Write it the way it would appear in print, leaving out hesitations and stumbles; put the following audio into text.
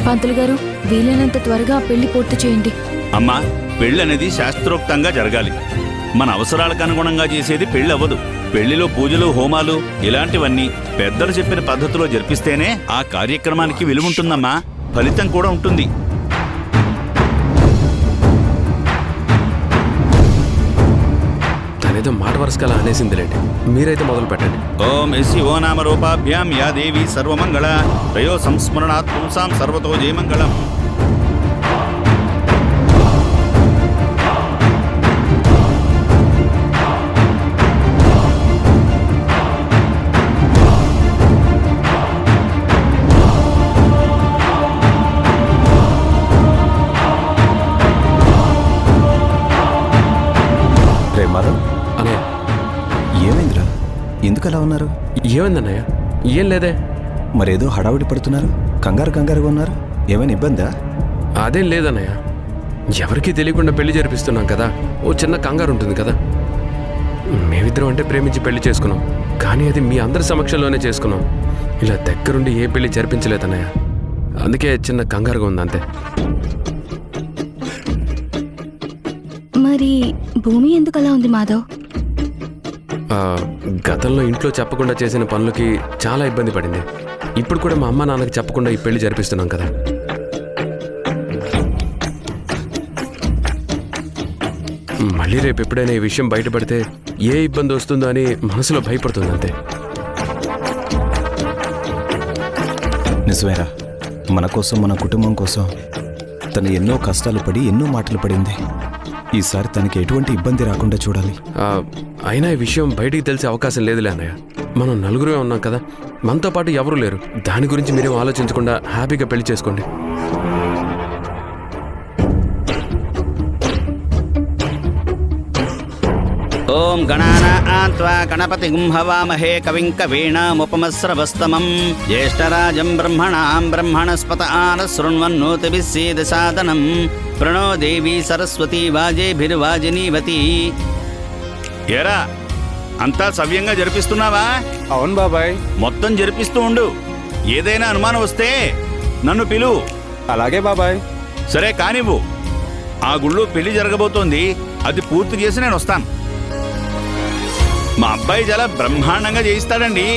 పంతులు గారు, వీలైనంత త్వరగా పెళ్లి పూర్తి చేయండి. అమ్మా, పెళ్ళనేది శాస్త్రోక్తంగా జరగాలి. మన అవసరాలకు అనుగుణంగా చేసేది పెళ్ళవ్వదు. పెళ్లిలో పూజలు, హోమాలు ఇలాంటివన్నీ పెద్దలు చెప్పిన పద్ధతిలో జరిపిస్తేనే ఆ కార్యక్రమానికి విలువుంటుందమ్మా, ఫలితం కూడా ఉంటుంది. తనేదో మాట వరుసకలా అనేసిందిలేండి, మీరైతే మొదలు పెట్టండి. ఓం యశివో నామ రూపాభ్యాం యా దేవి సర్వమంగళ త్రయో సంస్మరణాత్ పుంసాం సర్వతో జయమంగళం. రే మాధవ్, అన్నయ్య ఏమైందిరా? ఎందుకు అలా ఉన్నారు? ఏమైందన్నయ్య? ఏం లేదే. మరేదో హడావుడి పడుతున్నారు, కంగారుగా ఉన్నారు. ఏమైనా ఇబ్బందా? అదేం లేదన్నయ్య, ఎవరికీ తెలియకుండా పెళ్లి జరిపిస్తున్నాం కదా, ఓ చిన్న కంగారు ఉంటుంది కదా. మేమిద్దరం అంటే ప్రేమించి పెళ్లి చేసుకున్నాం, కానీ అది మీ అందరి సమక్షంలోనే చేసుకున్నాం. ఇలా దగ్గరుండి ఏ పెళ్లి జరిపించలేదన్నయ్య, అందుకే చిన్న కంగారుగా ఉంది అంతే. మరి భూమి ఎందుకు అలా ఉంది మాధవ్? గతంలో ఇంట్లో చెప్పకుండా చేసిన పనులకి చాలా ఇబ్బంది పడింది. ఇప్పుడు కూడా మా అమ్మ నాన్నకి చెప్పకుండా ఈ పెళ్లి జరిపిస్తున్నాం కదా. మళ్ళీ రేపు ఎప్పుడైనా ఈ విషయం బయటపడితే ఏ ఇబ్బంది వస్తుందో అని మనసులో భయపడుతుంది అంతే. నిజమేరా, మన కోసం, మన కుటుంబం కోసం తను ఎన్నో కష్టాలు పడి, ఎన్నో మాటలు పడింది. ఈసారి తనకి ఎటువంటి ఇబ్బంది రాకుండా చూడాలి. అయినా ఈ విషయం బయటికి తెలిసే అవకాశం లేదులే అన్నయ్య. మనం నలుగురే ఉన్నాం కదా, మనతో పాటు ఎవరూ లేరు. దాని గురించి మీరేం ఆలోచించకుండా హ్యాపీగా పెళ్లి చేసుకోండి. ఓం గణానాన్త్వా గణపతిం హవామహే కవిం కవీనాముపమస్రవస్తమం జ్యేష్ఠరాజం బ్రహ్మణాం బ్రహ్మణస్పత ఆనశృణ్వన్నోతిభిः సేదసాదనం ప్రణో దేవీ సరస్వతీ వాజేభిర్వాజినీవతి. ఏరా, అంతా సవ్యంగా జరిపిస్తున్నావా? అవును బాబాయ్. మొత్తం జరిపిస్తూ ఉండు. ఏదైనా అనుమానం వస్తే నన్ను పిలువు. అలాగే బాబాయ్. సరే కానివ్వు. ఆ గుళ్ళో పెళ్లి జరగబోతోంది, అది పూర్తి చేసి నేను వస్తాను. మా అబ్బాయి చాలా బ్రహ్మాండంగా చేయిస్తాడండి.